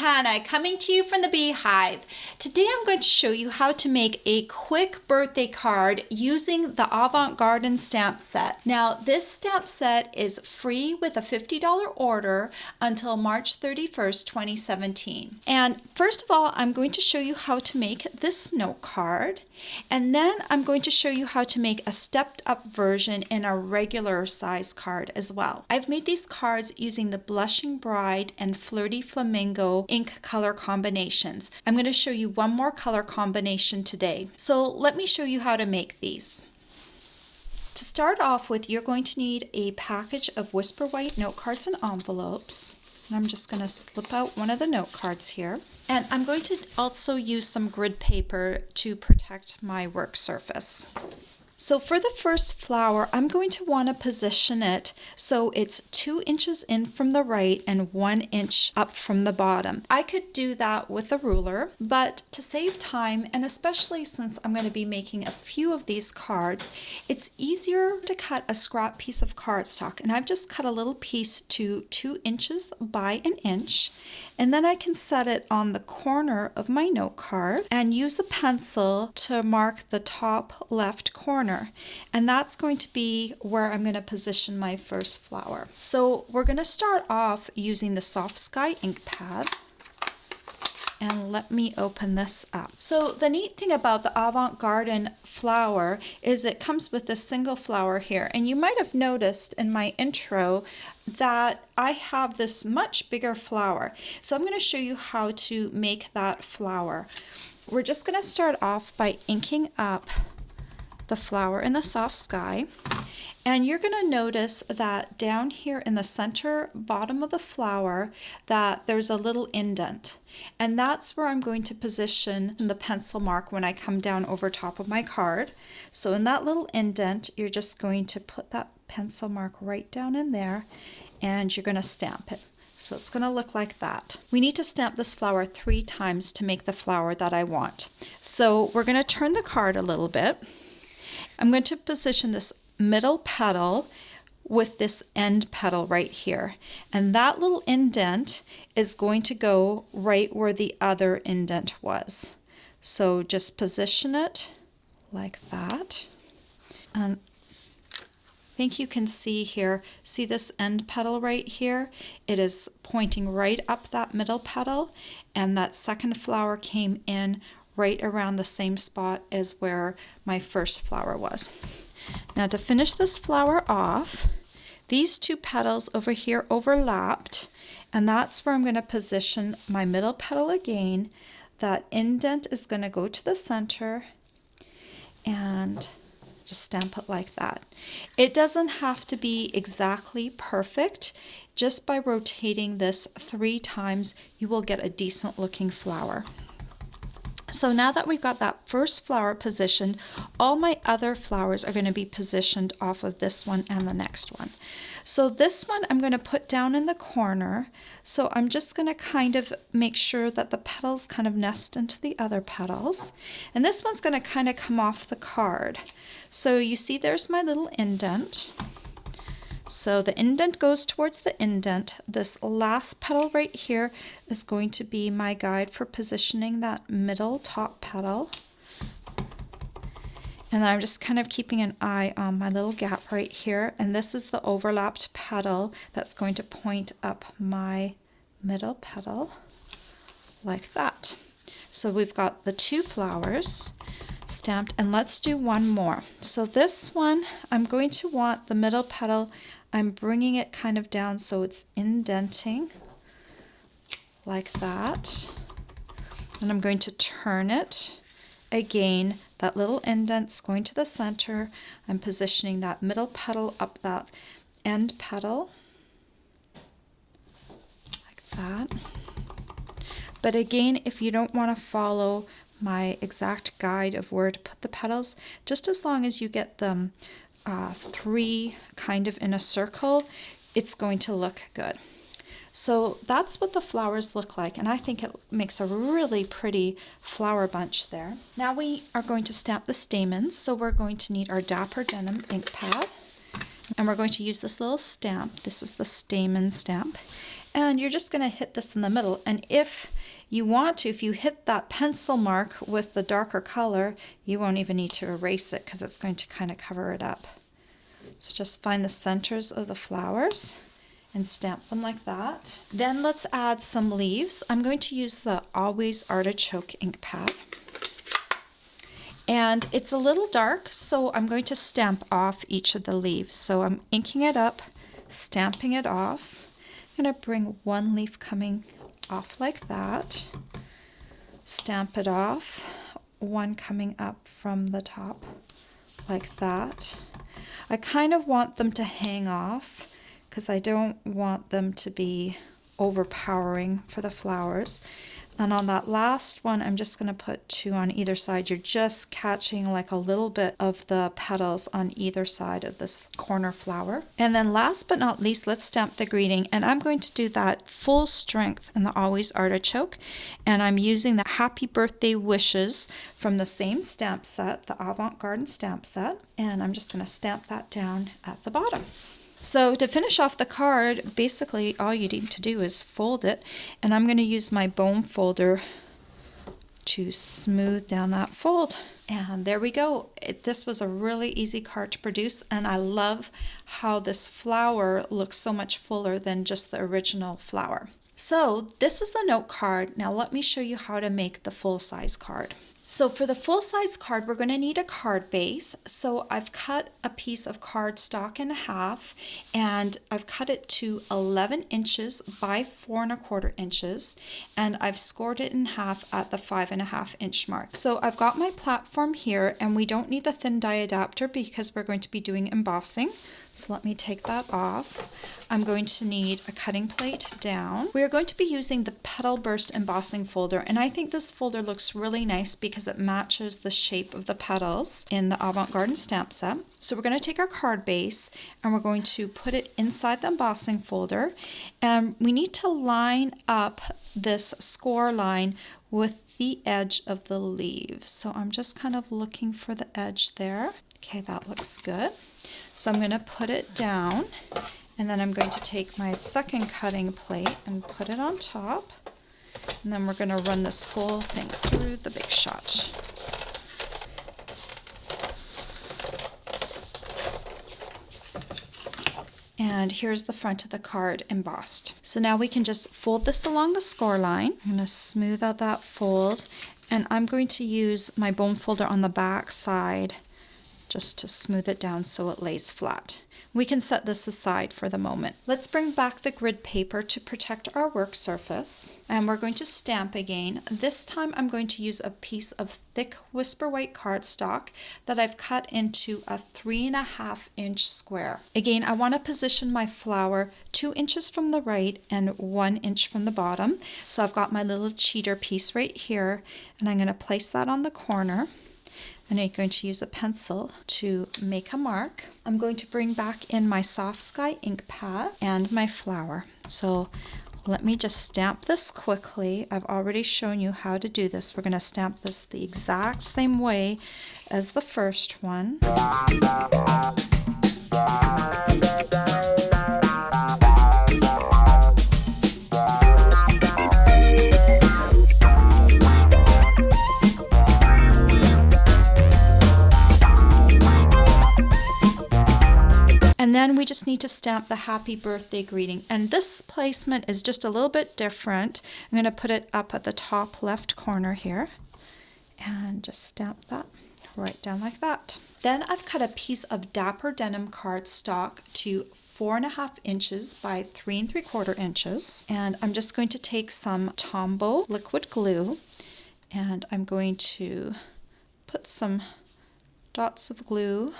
Hannah coming to you from the Beehive. Today I'm going to show you how to make a quick birthday card using the Avant Garden stamp set. Now this stamp set is free with a $50 order until March 31st, 2017. And first of all, I'm going to show you how to make this note card, and then I'm going to show you how to make a stepped up version in a regular size card as well. I've made these cards using the Blushing Bride and Flirty Flamingo ink color combinations. I'm going to show you one more color combination today. So let me show you how to make these. To start off with, you're going to need a package of Whisper White note cards and envelopes. And I'm just going to slip out one of the note cards here. And I'm going to also use some grid paper to protect my work surface. So for the first flower, I'm going to want to position it so it's 2 inches in from the right and 1 inch up from the bottom. I could do that with a ruler, but to save time, and especially since I'm going to be making a few of these cards, it's easier to cut a scrap piece of cardstock. And I've just cut a little piece to 2 inches by 1 inch. And then I can set it on the corner of my note card and use a pencil to mark the top left corner. And that's going to be where I'm going to position my first flower. So we're going to start off using the Soft Sky ink pad. And let me open this up. So the neat thing about the Avant Garden flower is it comes with a single flower here. And you might have noticed in my intro that I have this much bigger flower. So I'm going to show you how to make that flower. We're just going to start off by inking up the flower in the Soft Sky, and you're going to notice that down here in the center bottom of the flower that there's a little indent, and that's where I'm going to position the pencil mark when I come down over top of my card. So in that little indent, you're just going to put that pencil mark right down in there, and you're going to stamp it. So it's going to look like that. We need to stamp this flower 3 times to make the flower that I want. So we're going to turn the card a little bit. I'm going to position this middle petal with this end petal right here. And that little indent is going to go right where the other indent was. So just position it like that. And I think you can see here, see this end petal right here? It is pointing right up that middle petal, and that second flower came in right around the same spot as where my first flower was. Now to finish this flower off, these 2 petals over here overlapped, and that's where I'm going to position my middle petal again. That indent is going to go to the center and just stamp it like that. It doesn't have to be exactly perfect. Just by rotating this 3 times, you will get a decent looking flower. So now that we've got that first flower positioned, all my other flowers are going to be positioned off of this one and the next one. So this one I'm going to put down in the corner. So I'm just going to kind of make sure that the petals kind of nest into the other petals. And this one's going to kind of come off the card. So you see there's my little indent. So the indent goes towards the indent. This last petal right here is going to be my guide for positioning that middle top petal. And I'm just kind of keeping an eye on my little gap right here. And this is the overlapped petal that's going to point up my middle petal like that. So we've got the 2 flowers stamped, and let's do one more. So this one, I'm going to want the middle petal, I'm bringing it kind of down so it's indenting like that. And I'm going to turn it. Again, that little indent's going to the center. I'm positioning that middle petal up that end petal like that. But again, if you don't want to follow my exact guide of where to put the petals, just as long as you get them 3 kind of in a circle, it's going to look good. So that's what the flowers look like, and I think it makes a really pretty flower bunch there. Now we are going to stamp the stamens, so we're going to need our Dapper Denim ink pad, and we're going to use this little stamp. This is the stamen stamp, And you're just going to hit this in the middle. And if you want to, if you hit that pencil mark with the darker color, you won't even need to erase it because it's going to kind of cover it up. So just find the centers of the flowers and stamp them like that. Then let's add some leaves. I'm going to use the Always Artichoke ink pad. And it's a little dark, so I'm going to stamp off each of the leaves. So I'm inking it up, stamping it off. I'm going to bring one leaf coming off like that, stamp it off, one coming up from the top like that. I kind of want them to hang off because I don't want them to be overpowering for the flowers. And on that last one, I'm just going to put two on either side. You're just catching like a little bit of the petals on either side of this corner flower. And then last but not least, let's stamp the greeting. And I'm going to do that full strength in the Always Artichoke. And I'm using the Happy Birthday Wishes from the same stamp set, the Avant Garden stamp set. And I'm just going to stamp that down at the bottom. So to finish off the card, basically all you need to do is fold it, and I'm going to use my bone folder to smooth down that fold. And there we go. This was a really easy card to produce, and I love how this flower looks so much fuller than just the original flower. So this is the note card. Now let me show you how to make the full-size card. So for the full-size card, we're going to need a card base. So I've cut a piece of cardstock in half, and I've cut it to 11 inches by 4 1/4 inches, and I've scored it in half at the 5 1/2 inch mark. So I've got my platform here, and we don't need the thin die adapter because we're going to be doing embossing. So let me take that off. I'm going to need a cutting plate down. We are going to be using the Petal Burst embossing folder, and I think this folder looks really nice because it matches the shape of the petals in the Avant Garden stamp set. So we're going to take our card base and we're going to put it inside the embossing folder, and we need to line up this score line with the edge of the leaves. So I'm just kind of looking for the edge there. Okay, that looks good. So I'm going to put it down, and then I'm going to take my second cutting plate and put it on top, and then we're going to run this whole thing through the Big Shot. And here's the front of the card embossed. So now we can just fold this along the score line. I'm going to smooth out that fold, and I'm going to use my bone folder on the back side just to smooth it down so it lays flat. We can set this aside for the moment. Let's bring back the grid paper to protect our work surface, and we're going to stamp again. This time I'm going to use a piece of thick Whisper White cardstock that I've cut into a 3 1/2 inch square. Again, I want to position my flower 2 inches from the right and 1 inch from the bottom. So I've got my little cheater piece right here, and I'm going to place that on the corner. And I'm going to use a pencil to make a mark. I'm going to bring back in my Soft Sky ink pad and my flower. So let me just stamp this quickly. I've already shown you how to do this. We're going to stamp this the exact same way as the first one. And then we just need to stamp the Happy Birthday greeting. And this placement is just a little bit different. I'm going to put it up at the top left corner here and just stamp that right down like that. Then I've cut a piece of Dapper Denim cardstock to 4 1/2 inches by 3 3/4 inches. And I'm just going to take some Tombow liquid glue, and I'm going to put some dots of glue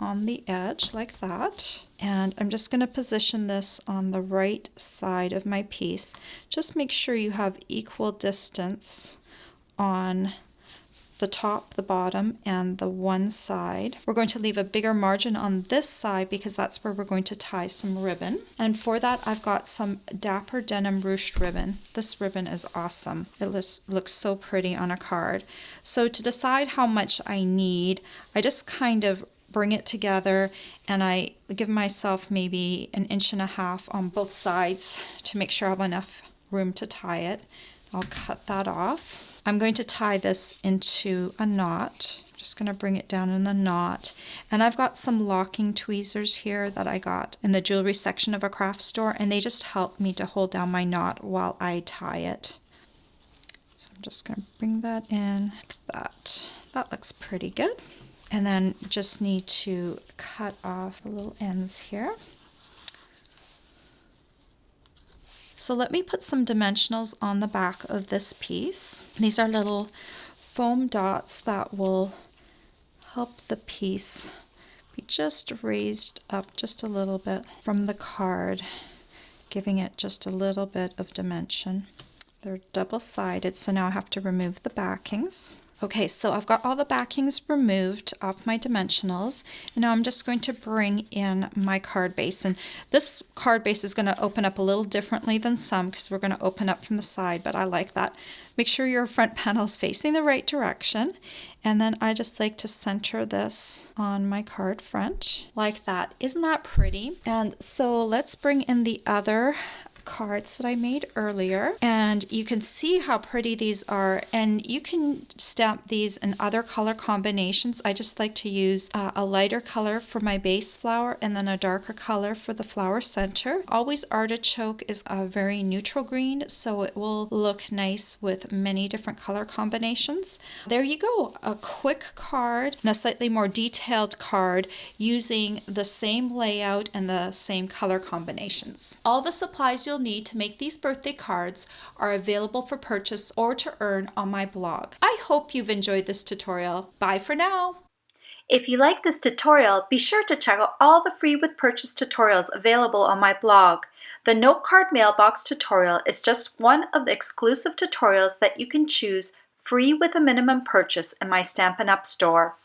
on the edge like that, and I'm just going to position this on the right side of my piece. Just make sure you have equal distance on the top, the bottom, and the one side. We're going to leave a bigger margin on this side because that's where we're going to tie some ribbon. And for that, I've got some Dapper Denim ruched ribbon. This ribbon is awesome. It looks so pretty on a card. So to decide how much I need, I just kind of bring it together, and I give myself maybe 1.5 inches on both sides to make sure I have enough room to tie it. I'll cut that off. I'm going to tie this into a knot. Just going to bring it down in the knot. And I've got some locking tweezers here that I got in the jewelry section of a craft store, and they just help me to hold down my knot while I tie it. So I'm just going to bring that in like that. That looks pretty good. And then just need to cut off the little ends here. So let me put some dimensionals on the back of this piece. These are little foam dots that will help the piece be just raised up just a little bit from the card, giving it just a little bit of dimension. They're double-sided, so now I have to remove the backings. Okay, so I've got all the backings removed off my dimensionals, and now I'm just going to bring in my card base. And this card base is going to open up a little differently than some because we're going to open up from the side, but I like that. Make sure your front panel is facing the right direction. And then I just like to center this on my card front like that. Isn't that pretty? And so let's bring in the other cards that I made earlier, and you can see how pretty these are, and you can stamp these in other color combinations. I just like to use a lighter color for my base flower and then a darker color for the flower center. Always Artichoke is a very neutral green, so it will look nice with many different color combinations. There you go, a quick card and a slightly more detailed card using the same layout and the same color combinations. All the supplies you'll need to make these birthday cards are available for purchase or to earn on my blog. I hope you've enjoyed this tutorial. Bye for now. If you like this tutorial, be sure to check out all the free with purchase tutorials available on my blog. The note card mailbox tutorial is just one of the exclusive tutorials that you can choose free with a minimum purchase in my Stampin' Up! Store.